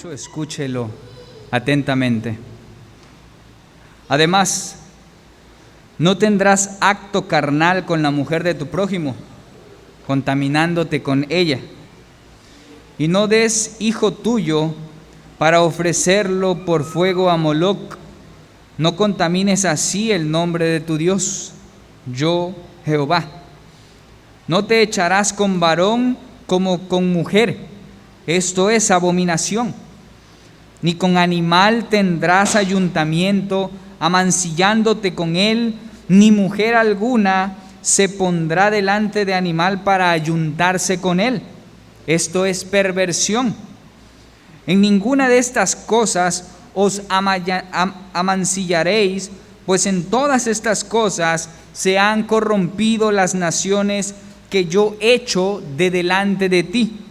mucho, escúchelo atentamente. Además, no tendrás acto carnal con la mujer de tu prójimo, contaminándote con ella. Y no des hijo tuyo para ofrecerlo por fuego a Moloc. No contamines así el nombre de tu Dios, yo Jehová. No te echarás con varón como con mujer, esto es abominación. Ni con animal tendrás ayuntamiento, amancillándote con él, ni mujer alguna se pondrá delante de animal para ayuntarse con él. Esto es perversión. En ninguna de estas cosas os amancillaréis, pues en todas estas cosas se han corrompido las naciones que yo echo de delante de ti.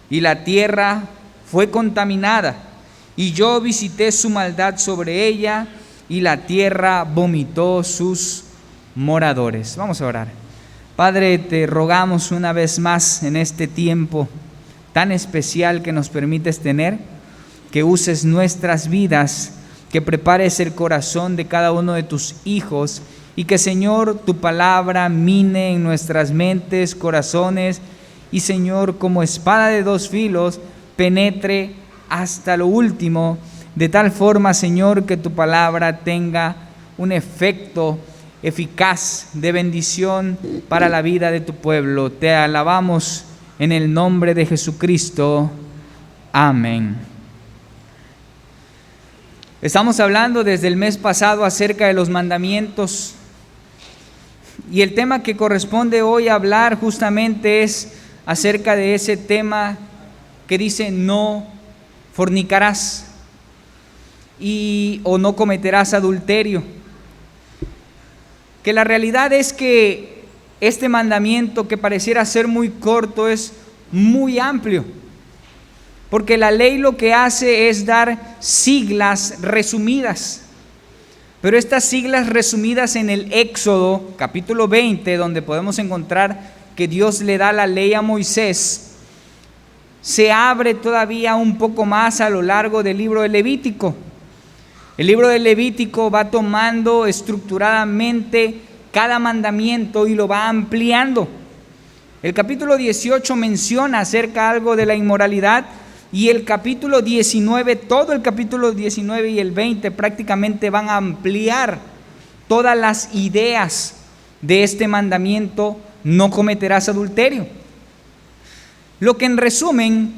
Y la tierra fue contaminada, y yo visité su maldad sobre ella, y la tierra vomitó sus moradores. Vamos a orar. Padre, te rogamos una vez más en este tiempo tan especial que nos permites tener, que uses nuestras vidas, que prepares el corazón de cada uno de tus hijos y que, Señor, tu palabra mine en nuestras mentes, corazones y, Señor, como espada de dos filos, penetre hasta lo último, de tal forma, Señor, que tu palabra tenga un efecto eficaz de bendición para la vida de tu pueblo. Te alabamos en el nombre de Jesucristo. Amén. Estamos hablando desde el mes pasado acerca de los mandamientos, y el tema que corresponde hoy hablar justamente es acerca de ese tema que dice no fornicarás o no cometerás adulterio. Que la realidad es que este mandamiento, que pareciera ser muy corto, es muy amplio, porque la ley lo que hace es dar siglas resumidas. Pero estas siglas resumidas en el Éxodo, capítulo 20, donde podemos encontrar que Dios le da la ley a Moisés, se abre todavía un poco más a lo largo del libro de Levítico. El libro de Levítico va tomando estructuradamente cada mandamiento y lo va ampliando. El capítulo 18 menciona acerca algo de la inmoralidad, y el capítulo 19, todo el capítulo 19 y el 20 prácticamente van a ampliar todas las ideas de este mandamiento: no cometerás adulterio. Lo que en resumen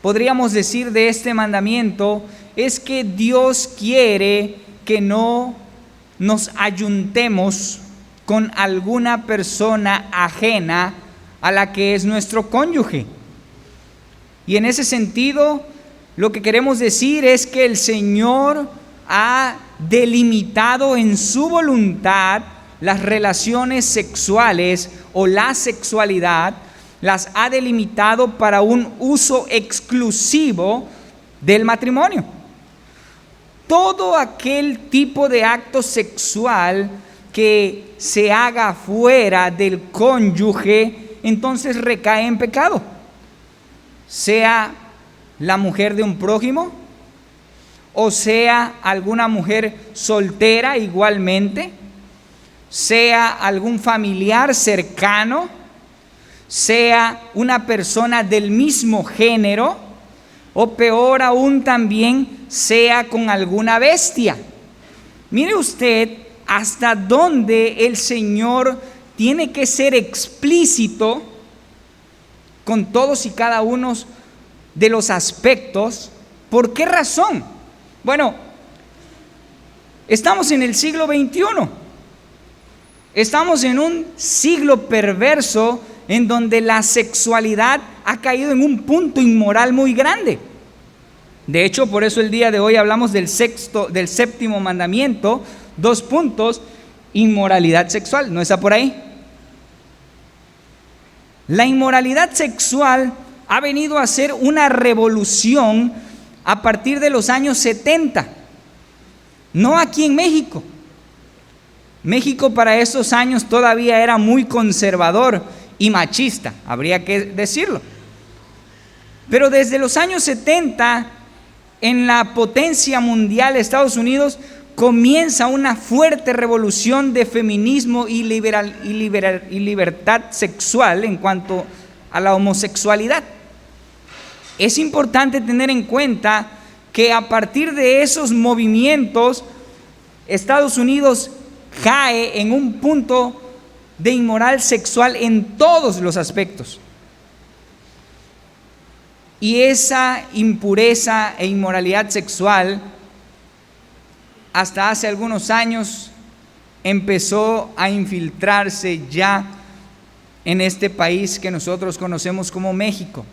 podríamos decir de este mandamiento es que Dios quiere que no nos ayuntemos con alguna persona ajena a la que es nuestro cónyuge. Y en ese sentido, lo que queremos decir es que el Señor ha delimitado en su voluntad las relaciones sexuales o la sexualidad, las ha delimitado para un uso exclusivo del matrimonio. Todo aquel tipo de acto sexual que se haga fuera del cónyuge, entonces recae en pecado. Sea la mujer de un prójimo, o sea alguna mujer soltera igualmente, sea algún familiar cercano, sea una persona del mismo género, o peor aún también, sea con alguna bestia. Mire usted hasta dónde el Señor tiene que ser explícito con todos y cada uno de los aspectos. ¿Por qué razón? Bueno, estamos en el siglo XXI. Estamos en un siglo perverso en donde la sexualidad ha caído en un punto inmoral muy grande. De hecho, por eso el día de hoy hablamos del séptimo mandamiento, 2 puntos, inmoralidad sexual. ¿No está por ahí? La inmoralidad sexual ha venido a ser una revolución a partir de los años 70. No aquí en México. México para esos años todavía era muy conservador y machista, habría que decirlo. Pero desde los años 70 en la potencia mundial, Estados Unidos, comienza una fuerte revolución de feminismo y libertad sexual en cuanto a la homosexualidad. Es importante tener en cuenta que a partir de esos movimientos, Estados Unidos cae en un punto de inmoral sexual en todos los aspectos. Y esa impureza e inmoralidad sexual, hasta hace algunos años, empezó a infiltrarse ya en este país que nosotros conocemos como México.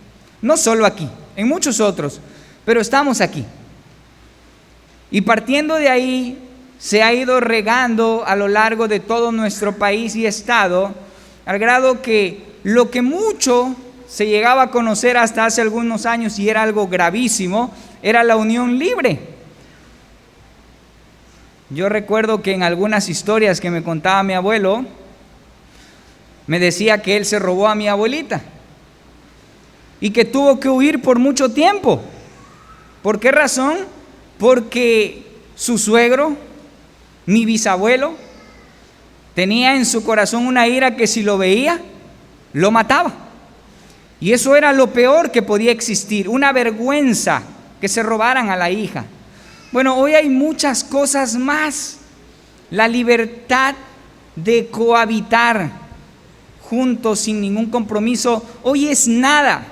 No solo aquí, en muchos otros, pero estamos aquí. Y partiendo de ahí, se ha ido regando a lo largo de todo nuestro país y estado, al grado que lo que mucho se llegaba a conocer hasta hace algunos años, y era algo gravísimo, era la unión libre. Yo recuerdo que en algunas historias que me contaba mi abuelo, me decía que él se robó a mi abuelita y que tuvo que huir por mucho tiempo. ¿Por qué razón? Porque su suegro, mi bisabuelo, tenía en su corazón una ira que si lo veía, lo mataba. Y eso era lo peor que podía existir, una vergüenza que se robaran a la hija. Bueno, hoy hay muchas cosas más. La libertad de cohabitar juntos sin ningún compromiso, hoy es nada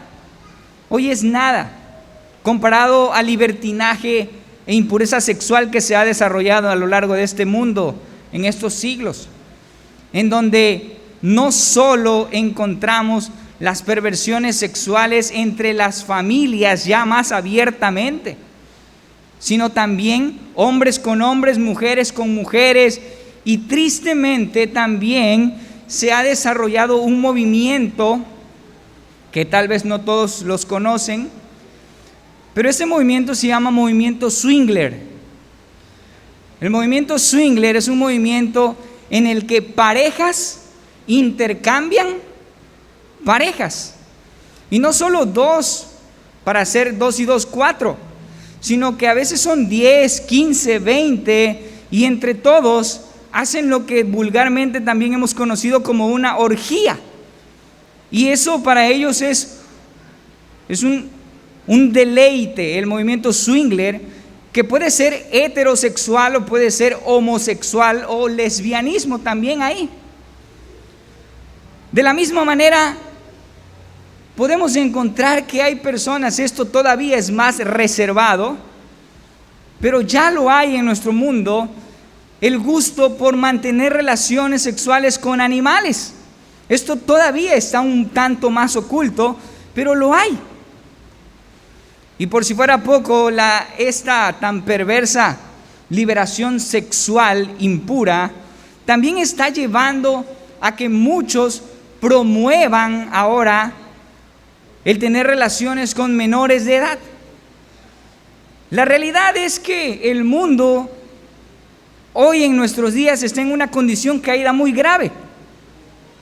comparado al libertinaje e impureza sexual que se ha desarrollado a lo largo de este mundo en estos siglos, en donde no solo encontramos las perversiones sexuales entre las familias ya más abiertamente, sino también hombres con hombres, mujeres con mujeres, y tristemente también se ha desarrollado un movimiento que tal vez no todos los conocen, pero ese movimiento se llama movimiento Swingler. El movimiento Swingler es un movimiento en el que parejas intercambian parejas, y no solo dos para hacer 2 y 2, 4, sino que a veces son 10, 15, 20, y entre todos hacen lo que vulgarmente también hemos conocido como una orgía. Y eso para ellos es un deleite, el movimiento Swingler, que puede ser heterosexual o puede ser homosexual o lesbianismo también ahí. De la misma manera, podemos encontrar que hay personas, esto todavía es más reservado, pero ya lo hay en nuestro mundo, el gusto por mantener relaciones sexuales con animales. Esto todavía está un tanto más oculto, pero lo hay. Y por si fuera poco, esta tan perversa liberación sexual impura también está llevando a que muchos promuevan ahora el tener relaciones con menores de edad. La realidad es que el mundo hoy en nuestros días está en una condición caída muy grave.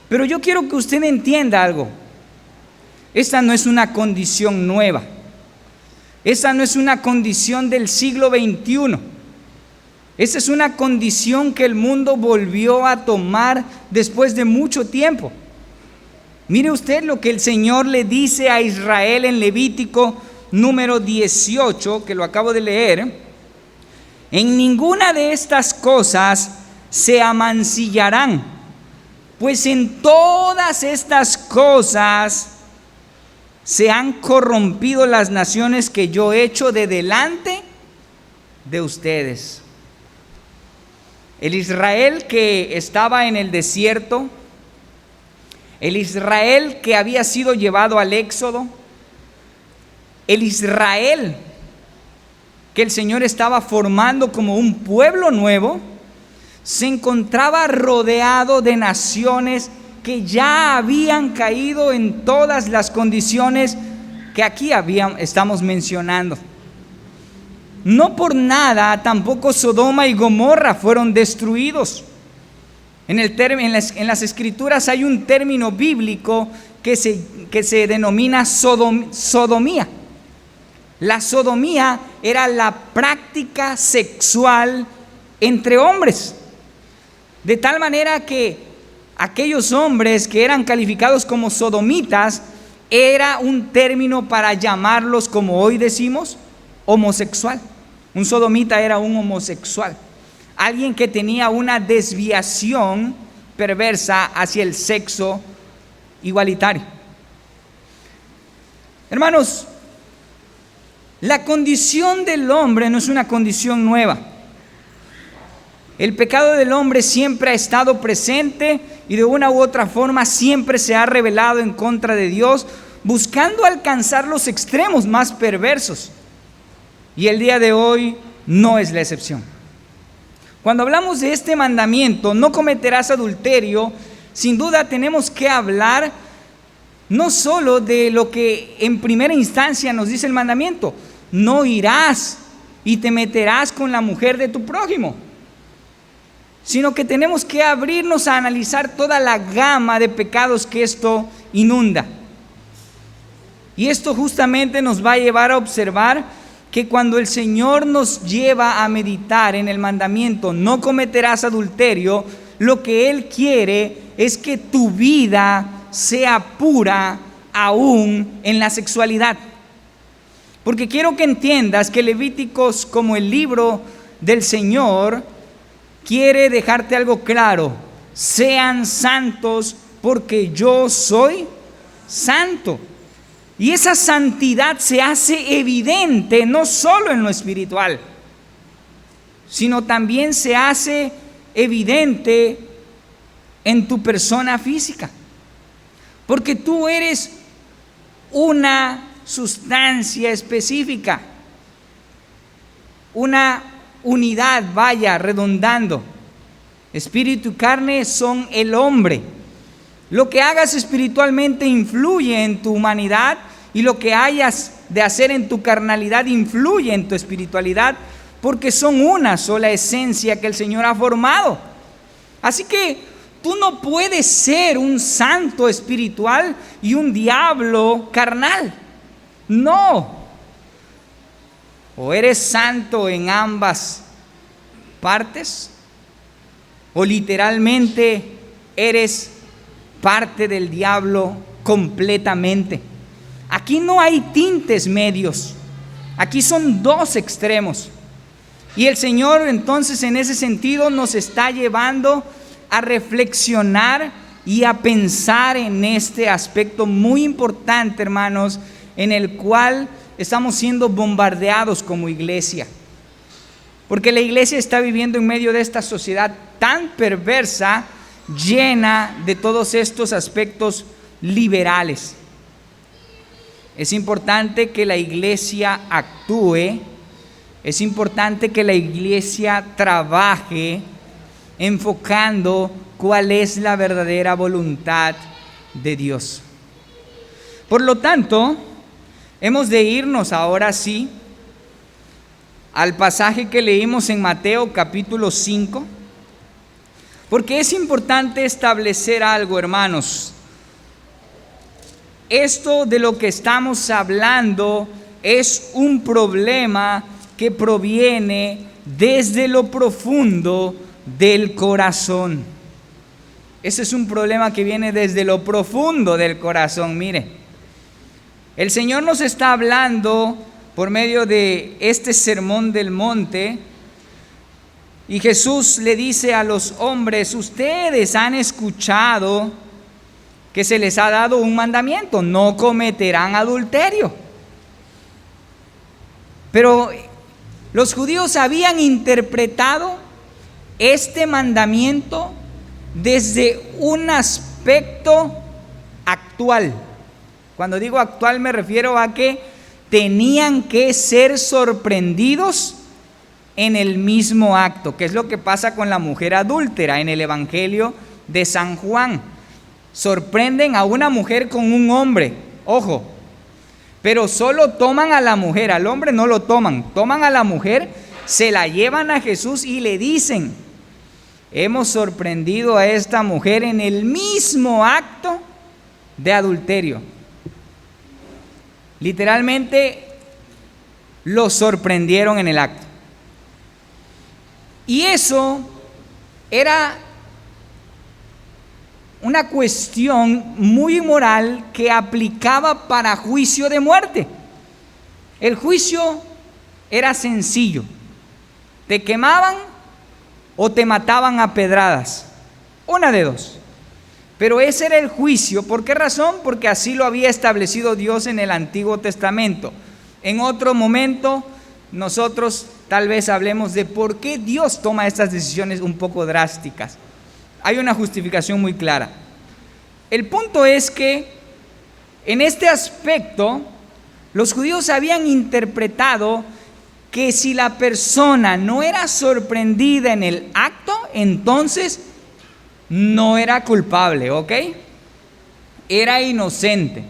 Pero yo quiero que usted entienda algo. Esta no es una condición nueva. Esta no es una condición del siglo XXI. Esta es una condición que el mundo volvió a tomar después de mucho tiempo. Mire usted lo que el Señor le dice a Israel en Levítico número 18, que lo acabo de leer. En ninguna de estas cosas se amancillarán, pues en todas estas cosas se han corrompido las naciones que yo he hecho de delante de ustedes. El Israel que estaba en el desierto, el Israel que había sido llevado al éxodo, el Israel que el Señor estaba formando como un pueblo nuevo, se encontraba rodeado de naciones que ya habían caído en todas las condiciones que aquí estamos mencionando. No por nada tampoco Sodoma y Gomorra fueron destruidos. En las Escrituras hay un término bíblico que se denomina sodomía. La sodomía era la práctica sexual entre hombres. De tal manera que aquellos hombres que eran calificados como sodomitas era un término para llamarlos, como hoy decimos, homosexual. Un sodomita era un homosexual, alguien que tenía una desviación perversa hacia el sexo igualitario. Hermanos, la condición del hombre no es una condición nueva. El pecado del hombre siempre ha estado presente y de una u otra forma siempre se ha rebelado en contra de Dios, buscando alcanzar los extremos más perversos. Y el día de hoy no es la excepción. Cuando hablamos de este mandamiento, no cometerás adulterio, sin duda tenemos que hablar no solo de lo que en primera instancia nos dice el mandamiento: no irás y te meterás con la mujer de tu prójimo, sino que tenemos que abrirnos a analizar toda la gama de pecados que esto inunda. Y esto justamente nos va a llevar a observar que cuando el Señor nos lleva a meditar en el mandamiento, no cometerás adulterio, lo que Él quiere es que tu vida sea pura aún en la sexualidad. Porque quiero que entiendas que Levíticos, como el libro del Señor, quiere dejarte algo claro: sean santos porque yo soy santo. Y esa santidad se hace evidente no solo en lo espiritual, sino también se hace evidente en tu persona física. Porque tú eres una sustancia específica, una unidad, vaya, redundando. Espíritu y carne son el hombre. Lo que hagas espiritualmente influye en tu humanidad, y lo que hayas de hacer en tu carnalidad influye en tu espiritualidad, porque son una sola esencia que el Señor ha formado. Así que tú no puedes ser un santo espiritual y un diablo carnal. No. O eres santo en ambas partes, o literalmente eres parte del diablo completamente. Aquí no hay tintes medios. Aquí son dos extremos. Y el Señor entonces en ese sentido nos está llevando a reflexionar y a pensar en este aspecto muy importante, hermanos, en el cual estamos siendo bombardeados como iglesia. Porque la iglesia está viviendo en medio de esta sociedad tan perversa, llena de todos estos aspectos liberales. Es importante que la iglesia actúe, es importante que la iglesia trabaje enfocando cuál es la verdadera voluntad de Dios. Por lo tanto, hemos de irnos ahora sí al pasaje que leímos en Mateo capítulo 5, porque es importante establecer algo, hermanos. Esto de lo que estamos hablando es un problema que proviene desde lo profundo del corazón. Ese es un problema que viene desde lo profundo del corazón. Mire, el Señor nos está hablando por medio de este sermón del monte, y Jesús le dice a los hombres: ustedes han escuchado que se les ha dado un mandamiento: no cometerán adulterio. Pero los judíos habían interpretado este mandamiento desde un aspecto actual. Cuando digo actual me refiero a que tenían que ser sorprendidos en el mismo acto, que es lo que pasa con la mujer adúltera en el Evangelio de San Juan. Sorprenden a una mujer con un hombre, ojo, pero solo toman a la mujer, al hombre no lo toman, toman a la mujer, se la llevan a Jesús y le dicen: hemos sorprendido a esta mujer en el mismo acto de adulterio. Literalmente lo sorprendieron en el acto. Y eso era una cuestión muy inmoral que aplicaba para juicio de muerte. El juicio era sencillo: te quemaban o te mataban a pedradas, una de dos. Pero ese era el juicio. ¿Por qué razón? Porque así lo había establecido Dios en el Antiguo Testamento. En otro momento nosotros tal vez hablemos de por qué Dios toma estas decisiones un poco drásticas. Hay una justificación muy clara. El punto es que en este aspecto los judíos habían interpretado que si la persona no era sorprendida en el acto, entonces no era culpable, ¿ok? Era inocente.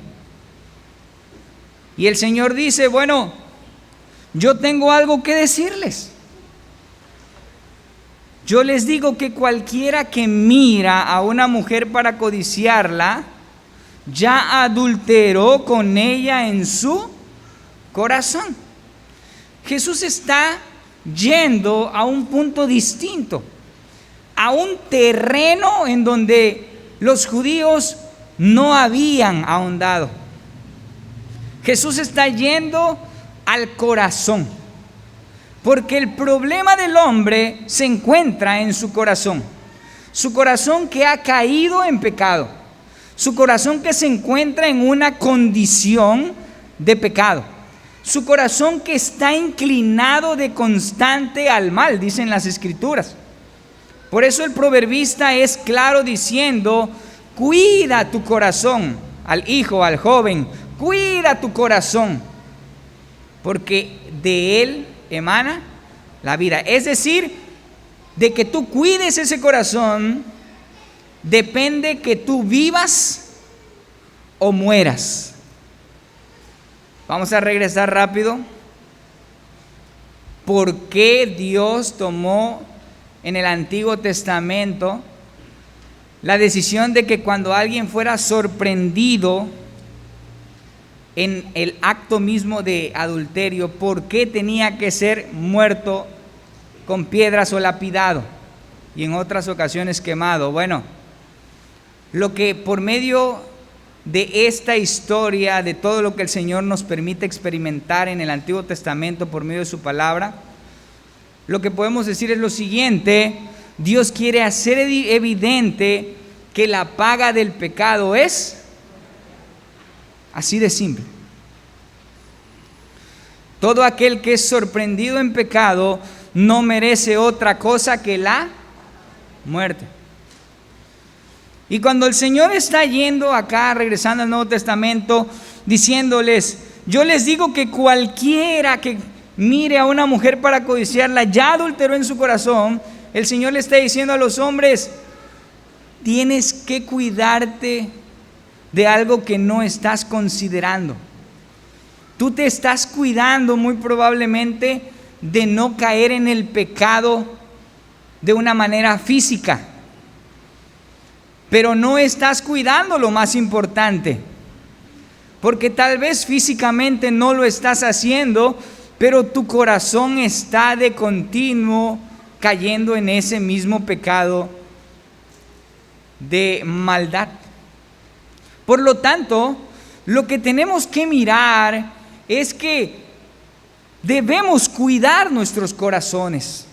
Y el Señor dice, bueno, yo tengo algo que decirles. Yo les digo que cualquiera que mira a una mujer para codiciarla, ya adulteró con ella en su corazón. Jesús está yendo a un punto distinto, a un terreno en donde los judíos no habían ahondado. Jesús está yendo al corazón, porque el problema del hombre se encuentra en su corazón que ha caído en pecado, su corazón que se encuentra en una condición de pecado, su corazón que está inclinado de constante al mal, dicen las Escrituras. Por eso el proverbista es claro diciendo, cuida tu corazón, al hijo, al joven, cuida tu corazón, porque de él emana la vida. Es decir, de que tú cuides ese corazón, depende que tú vivas o mueras. Vamos a regresar rápido. ¿Por qué Dios tomó en el Antiguo Testamento la decisión de que cuando alguien fuera sorprendido en el acto mismo de adulterio, por qué tenía que ser muerto con piedras o lapidado y en otras ocasiones quemado? Bueno, lo que por medio de esta historia, de todo lo que el Señor nos permite experimentar en el Antiguo Testamento por medio de su palabra, lo que podemos decir es lo siguiente: Dios quiere hacer evidente que la paga del pecado es así de simple. Todo aquel que es sorprendido en pecado no merece otra cosa que la muerte. Y cuando el Señor está yendo acá, regresando al Nuevo Testamento, diciéndoles, yo les digo que cualquiera que mire a una mujer para codiciarla, ya adulteró en su corazón. El Señor le está diciendo a los hombres, tienes que cuidarte de algo que no estás considerando. Tú te estás cuidando muy probablemente de no caer en el pecado de una manera física, pero no estás cuidando lo más importante, porque tal vez físicamente no lo estás haciendo, pero tu corazón está de continuo cayendo en ese mismo pecado de maldad. Por lo tanto, lo que tenemos que mirar es que debemos cuidar nuestros corazones.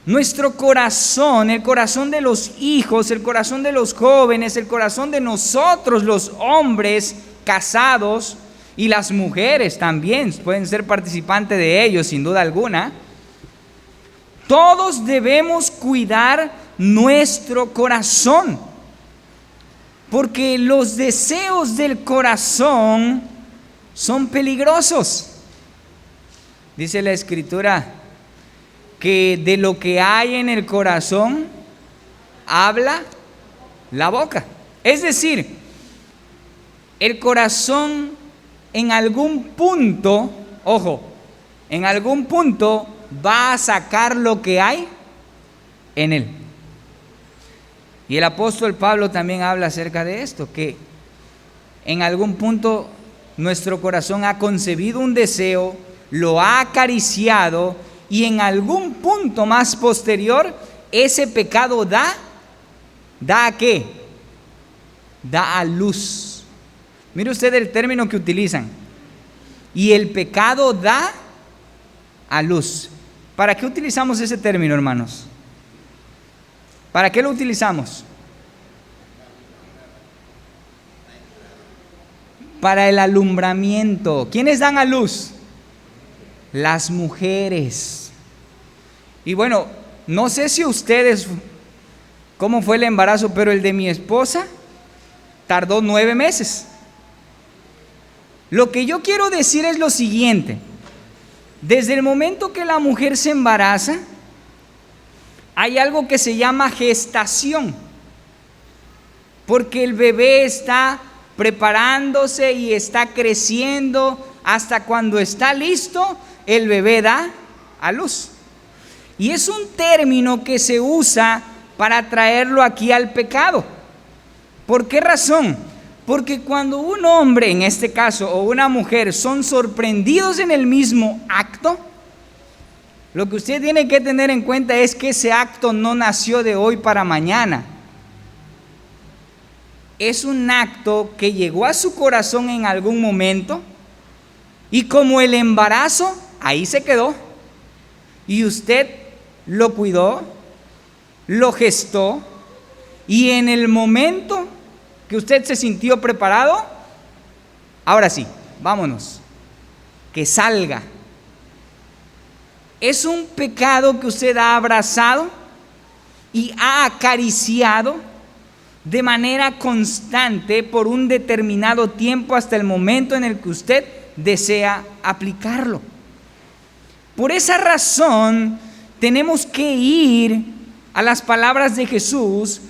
Nuestro corazón, el corazón de los hijos, el corazón de los jóvenes, el corazón de nosotros los hombres casados y las mujeres también pueden ser participantes de ello sin duda alguna. Todos debemos cuidar nuestro corazón, porque los deseos del corazón son peligrosos. Dice la Escritura que de lo que hay en el corazón habla la boca. Es decir, el corazón en algún punto, ojo, en algún punto va a sacar lo que hay en él. Y el apóstol Pablo también habla acerca de esto, que en algún punto nuestro corazón ha concebido un deseo lo ha acariciado y en algún punto más posterior ese pecado ¿da a qué? Da a luz. Mire usted el término que utilizan. Y el pecado da a luz. ¿Para qué utilizamos ese término, hermanos? ¿Para qué lo utilizamos? Para el alumbramiento. ¿Quiénes dan a luz? Las mujeres. Y bueno, no sé si ustedes, cómo fue el embarazo, pero el de mi esposa tardó 9 meses. Lo que yo quiero decir es lo siguiente: desde el momento que la mujer se embaraza, hay algo que se llama gestación, porque el bebé está preparándose y está creciendo hasta cuando está listo, el bebé da a luz. Y es un término que se usa para traerlo aquí al pecado. ¿Por qué razón? Porque cuando un hombre, en este caso, o una mujer son sorprendidos en el mismo acto, lo que usted tiene que tener en cuenta es que ese acto no nació de hoy para mañana. Es un acto que llegó a su corazón en algún momento y como el embarazo, ahí se quedó. Y usted lo cuidó, lo gestó y en el momento que usted se sintió preparado, ahora sí, vámonos, que salga. Es un pecado que usted ha abrazado y ha acariciado de manera constante por un determinado tiempo hasta el momento en el que usted desea aplicarlo. Por esa razón tenemos que ir a las palabras de Jesús,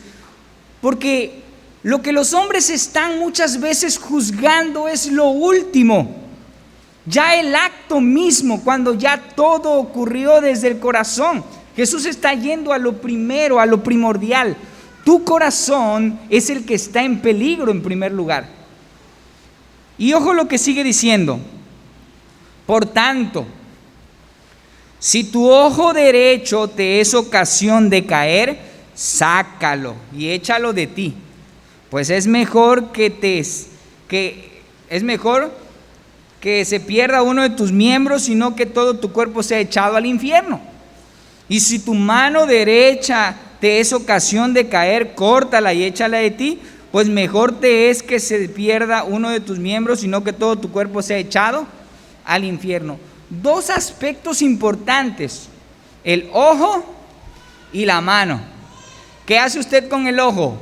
porque lo que los hombres están muchas veces juzgando es lo último. Ya el acto mismo, cuando ya todo ocurrió desde el corazón. Jesús está yendo a lo primero, a lo primordial. Tu corazón es el que está en peligro en primer lugar. Y ojo lo que sigue diciendo. Por tanto, si tu ojo derecho te es ocasión de caer, sácalo y échalo de ti. Pues es mejor que se pierda uno de tus miembros, sino que todo tu cuerpo sea echado al infierno. Y si tu mano derecha te es ocasión de caer, córtala y échala de ti, pues mejor te es que se pierda uno de tus miembros, sino que todo tu cuerpo sea echado al infierno. Dos aspectos importantes: el ojo y la mano. ¿Qué hace usted con el ojo?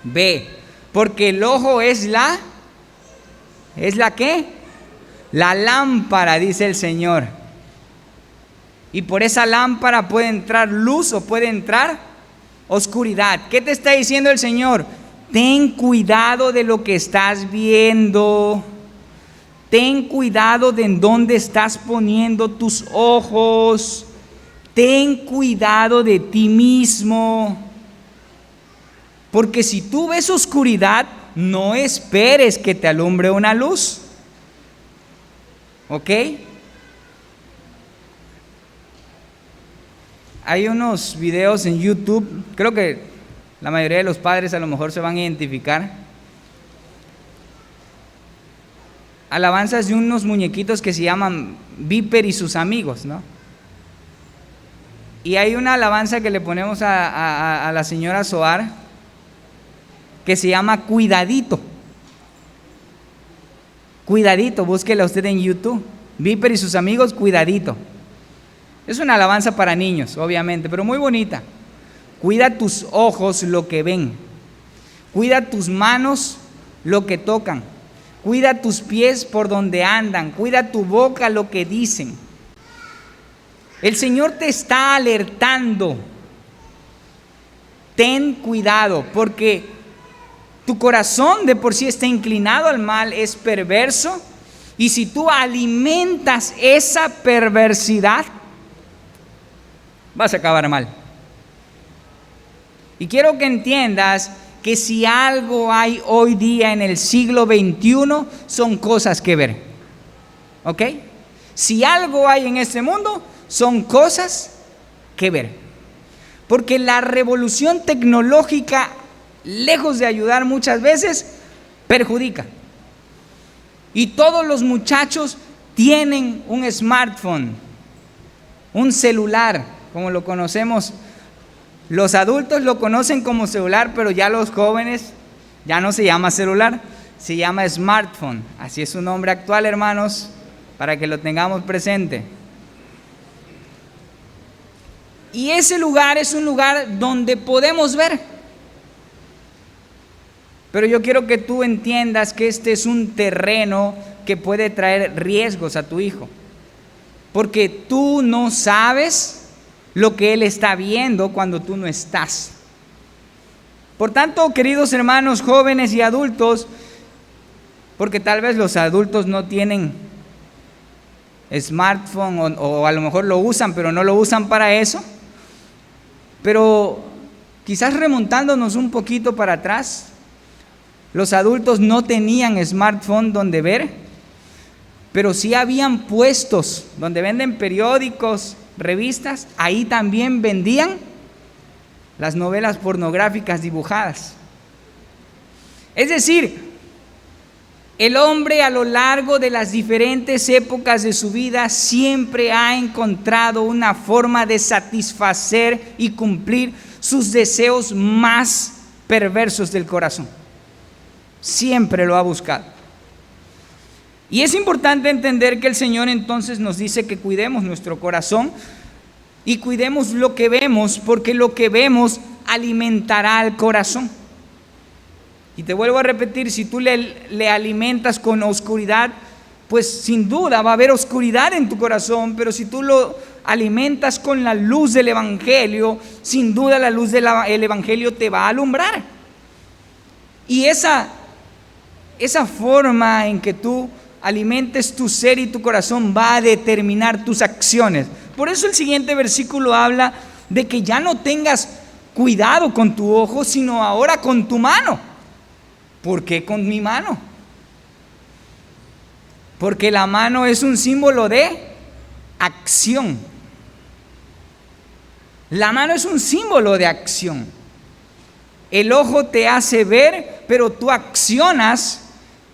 Ve, porque el ojo ¿es la qué? La lámpara, dice el Señor. Y por esa lámpara puede entrar luz o puede entrar oscuridad. ¿Qué te está diciendo el Señor? Ten cuidado de lo que estás viendo. Ten cuidado de en dónde estás poniendo tus ojos. Ten cuidado de ti mismo. Porque si tú ves oscuridad, no esperes que te alumbre una luz. ¿Ok? Hay unos videos en YouTube, creo que la mayoría de los padres a lo mejor se van a identificar. Alabanzas de unos muñequitos que se llaman Viper y sus amigos, ¿no? Y hay una alabanza que le ponemos a la señora Soar que se llama Cuidadito. Cuidadito, búsquela usted en YouTube. Viper y sus amigos, Cuidadito. Es una alabanza para niños, obviamente, pero muy bonita. Cuida tus ojos lo que ven. Cuida tus manos lo que tocan. Cuida tus pies por donde andan. Cuida tu boca lo que dicen. El Señor te está alertando. Ten cuidado, porque tu corazón de por sí está inclinado al mal, es perverso. Y si tú alimentas esa perversidad, vas a acabar mal. Y quiero que entiendas que si algo hay hoy día en el siglo XXI, son cosas que ver. ¿Ok? Si algo hay en este mundo, son cosas que ver. Porque la revolución tecnológica, lejos de ayudar muchas veces, perjudica. Y todos los muchachos tienen un smartphone, un celular, como lo conocemos. Los adultos lo conocen como celular, pero ya los jóvenes ya no se llama celular, se llama smartphone. Así es su nombre actual, hermanos, para que lo tengamos presente. Y ese lugar es un lugar donde podemos ver. Pero yo quiero que tú entiendas que este es un terreno que puede traer riesgos a tu hijo. Porque tú no sabes lo que él está viendo cuando tú no estás. Por tanto, queridos hermanos jóvenes y adultos, porque tal vez los adultos no tienen smartphone o a lo mejor lo usan, pero no lo usan para eso. Pero quizás remontándonos un poquito para atrás, los adultos no tenían smartphone donde ver, pero sí habían puestos donde venden periódicos, revistas. Ahí también vendían las novelas pornográficas dibujadas. Es decir, el hombre a lo largo de las diferentes épocas de su vida siempre ha encontrado una forma de satisfacer y cumplir sus deseos más perversos del corazón. Siempre lo ha buscado. Y es importante entender que el Señor entonces nos dice que cuidemos nuestro corazón y cuidemos lo que vemos, porque lo que vemos alimentará al corazón. Y te vuelvo a repetir, si tú le alimentas con oscuridad, pues sin duda va a haber oscuridad en tu corazón, pero si tú lo alimentas con la luz del Evangelio, sin duda la luz del Evangelio te va a alumbrar. Y esa forma en que tú alimentes tu ser y tu corazón va a determinar tus acciones. Por eso el siguiente versículo habla de que ya no tengas cuidado con tu ojo, sino ahora con tu mano. ¿Por qué con mi mano? Porque la mano es un símbolo de acción. La mano es un símbolo de acción. El ojo te hace ver, pero tú accionas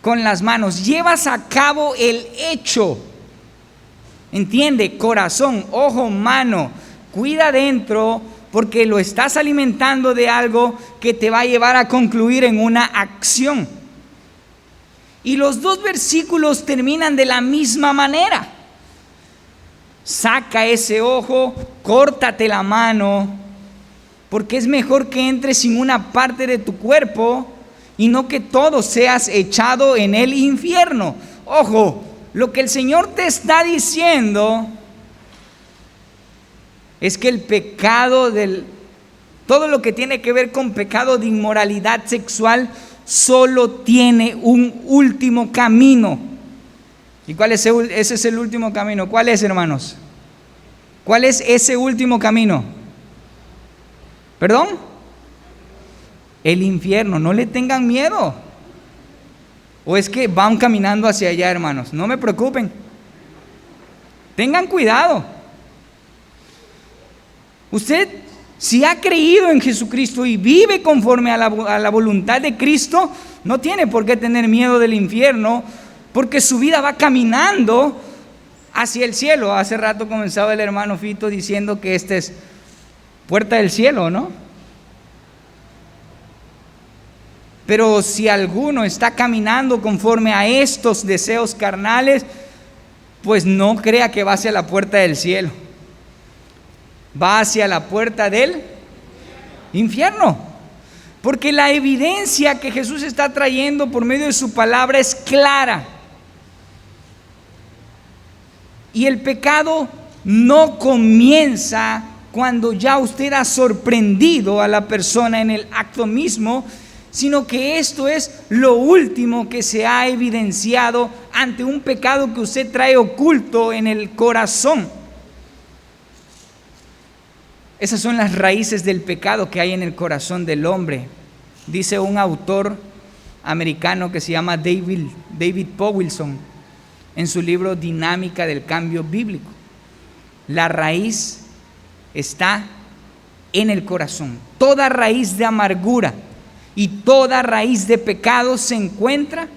con las manos, llevas a cabo el hecho. ¿Entiende? Corazón, ojo, mano. Cuida dentro, porque lo estás alimentando de algo que te va a llevar a concluir en una acción. Y los dos versículos terminan de la misma manera. Saca ese ojo, córtate la mano, porque es mejor que entres sin una parte de tu cuerpo y no que todo seas echado en el infierno. Ojo, lo que el Señor te está diciendo es que el pecado todo lo que tiene que ver con pecado de inmoralidad sexual solo tiene un último camino. ¿Y cuál es ese? Es el último camino. ¿Cuál es, hermanos? ¿Cuál es ese último camino? ¿Perdón? El infierno. No le tengan miedo. ¿O es que van caminando hacia allá, hermanos? No me preocupen. Tengan cuidado. Usted, si ha creído en Jesucristo y vive conforme a la voluntad de Cristo, no tiene por qué tener miedo del infierno, porque su vida va caminando hacia el cielo. Hace rato comenzaba el hermano Fito diciendo que esta es puerta del cielo, ¿no? Pero si alguno está caminando conforme a estos deseos carnales, pues no crea que va hacia la puerta del cielo. Va hacia la puerta del infierno. Porque la evidencia que Jesús está trayendo por medio de su palabra es clara. Y el pecado no comienza cuando ya usted ha sorprendido a la persona en el acto mismo, sino que esto es lo último que se ha evidenciado ante un pecado que usted trae oculto en el corazón. Esas son las raíces del pecado que hay en el corazón del hombre. Dice un autor americano que se llama David Powlison. en su libro Dinámica del Cambio Bíblico. La raíz está en el corazón. Toda raíz de amargura y toda raíz de pecado se encuentra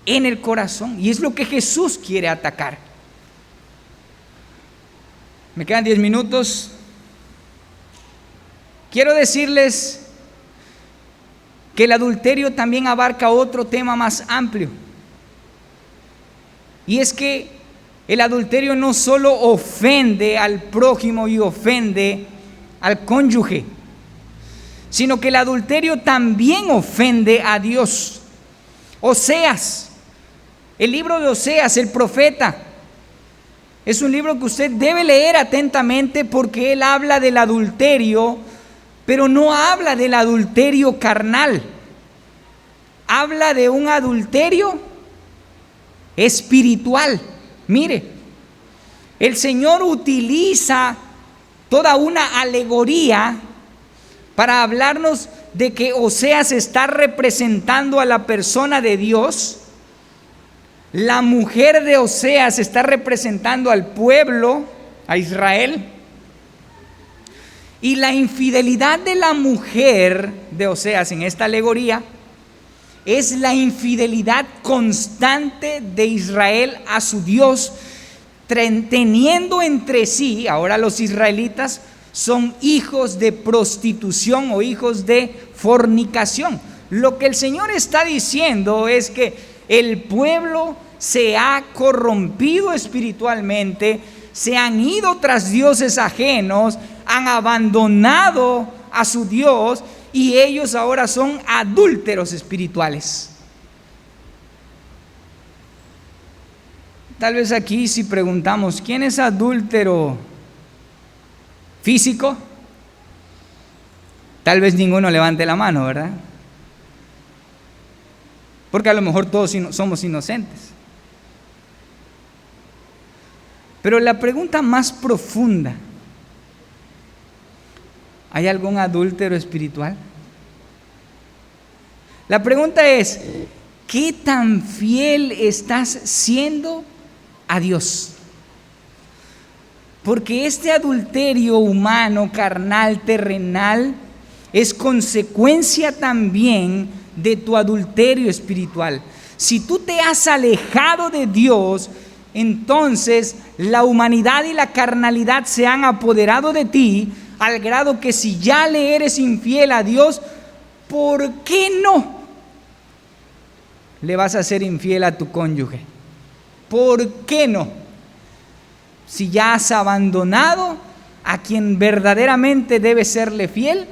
en el corazón, y es lo que Jesús quiere atacar. Me quedan 10 minutos. Quiero decirles que el adulterio también abarca otro tema más amplio, y es que el adulterio no solo ofende al prójimo y ofende al cónyuge, sino que el adulterio también ofende a Dios. Oseas, el libro de Oseas, el profeta, es un libro que usted debe leer atentamente, porque él habla del adulterio, pero no habla del adulterio carnal. Habla de un adulterio espiritual. Mire, el Señor utiliza toda una alegoría para hablarnos de que Oseas está representando a la persona de Dios. La mujer de Oseas está representando al pueblo, a Israel. Y la infidelidad de la mujer de Oseas en esta alegoría es la infidelidad constante de Israel a su Dios, teniendo entre sí, ahora los israelitas son hijos de prostitución o hijos de fornicación. Lo que el Señor está diciendo es que el pueblo se ha corrompido espiritualmente, se han ido tras dioses ajenos, han abandonado a su Dios, y ellos ahora son adúlteros espirituales. Tal vez aquí, si preguntamos, ¿quién es adúltero físico? Tal vez ninguno levante la mano, ¿verdad? Porque a lo mejor todos somos inocentes. Pero la pregunta más profunda: ¿hay algún adúltero espiritual? La pregunta es: ¿qué tan fiel estás siendo a Dios? Porque este adulterio humano, carnal, terrenal, es consecuencia también de tu adulterio espiritual. Si tú te has alejado de Dios, entonces la humanidad y la carnalidad se han apoderado de ti, al grado que si ya le eres infiel a Dios, ¿por qué no le vas a ser infiel a tu cónyuge? ¿Por qué no? Si ya has abandonado a quien verdaderamente debe serle fiel,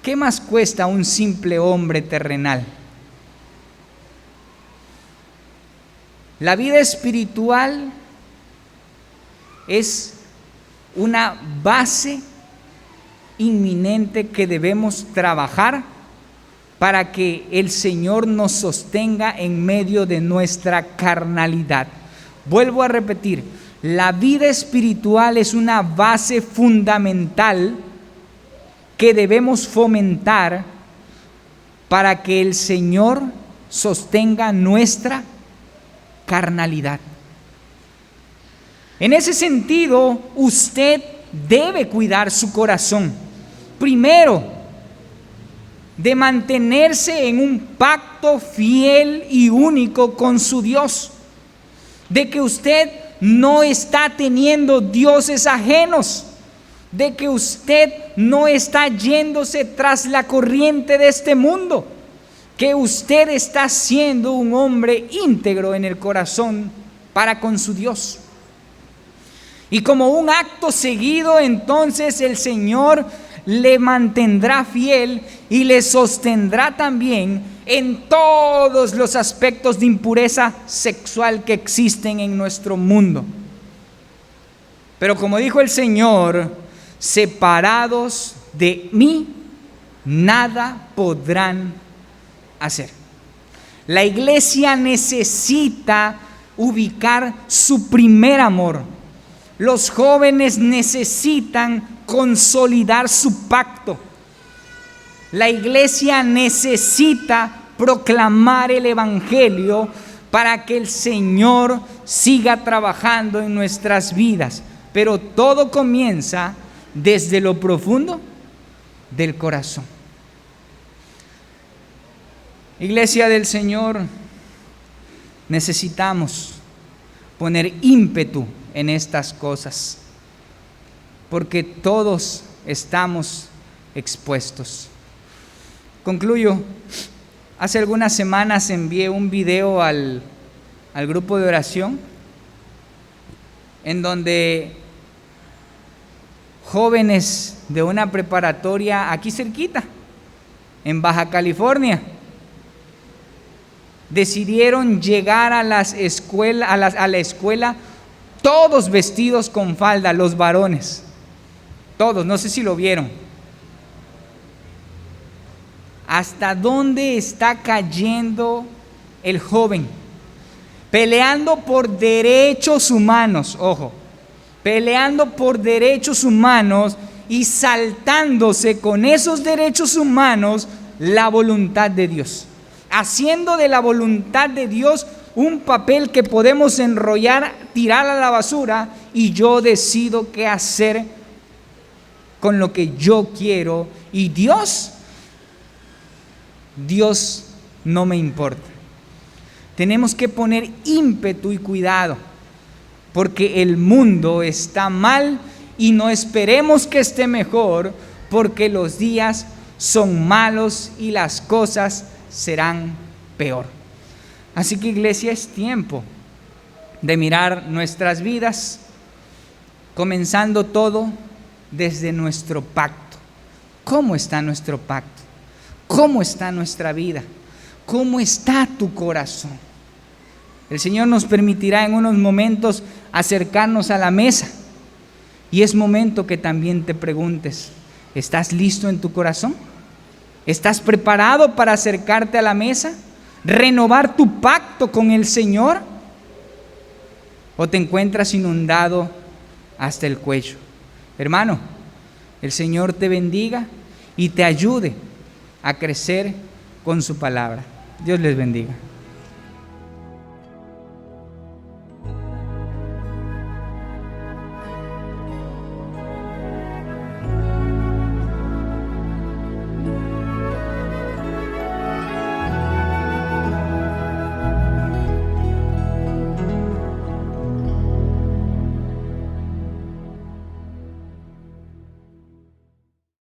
¿qué más cuesta un simple hombre terrenal? La vida espiritual es una base inminente que debemos trabajar para que el Señor nos sostenga en medio de nuestra carnalidad. Vuelvo a repetir, la vida espiritual es una base fundamental que debemos fomentar para que el Señor sostenga nuestra carnalidad. En ese sentido, usted debe cuidar su corazón. Primero, de mantenerse en un pacto fiel y único con su Dios. De que usted no está teniendo dioses ajenos. De que usted no está yéndose tras la corriente de este mundo. Que usted está siendo un hombre íntegro en el corazón para con su Dios. Y como un acto seguido, entonces el Señor le mantendrá fiel y le sostendrá también en todos los aspectos de impureza sexual que existen en nuestro mundo. Pero como dijo el Señor, separados de mí, nada podrán hacer. La iglesia necesita ubicar su primer amor. Los jóvenes necesitan consolidar su pacto. La iglesia necesita proclamar el evangelio para que el Señor siga trabajando en nuestras vidas. Pero todo comienza desde lo profundo del corazón. Iglesia del Señor, necesitamos poner ímpetu en estas cosas, porque todos estamos expuestos. Concluyo. Hace algunas semanas envié un video al grupo de oración en donde jóvenes de una preparatoria aquí cerquita, en Baja California, decidieron llegar a la escuela todos vestidos con falda, los varones, todos, no sé si lo vieron. ¿Hasta dónde está cayendo el joven? Peleando por derechos humanos, ojo, peleando por derechos humanos y saltándose con esos derechos humanos la voluntad de Dios. Haciendo de la voluntad de Dios un papel que podemos enrollar, tirar a la basura, y yo decido qué hacer con lo que yo quiero, y Dios no me importa. Tenemos que poner ímpetu y cuidado, porque el mundo está mal y no esperemos que esté mejor, porque los días son malos y las cosas serán peor. Así que, iglesia, es tiempo de mirar nuestras vidas, comenzando todo desde nuestro pacto. ¿Cómo está nuestro pacto? ¿Cómo está nuestra vida? ¿Cómo está tu corazón? El Señor nos permitirá en unos momentos acercarnos a la mesa, y es momento que también te preguntes: ¿estás listo en tu corazón? ¿Estás preparado para acercarte a la mesa? ¿Renovar tu pacto con el Señor? ¿O te encuentras inundado hasta el cuello? Hermano, el Señor te bendiga y te ayude a crecer con su palabra. Dios les bendiga.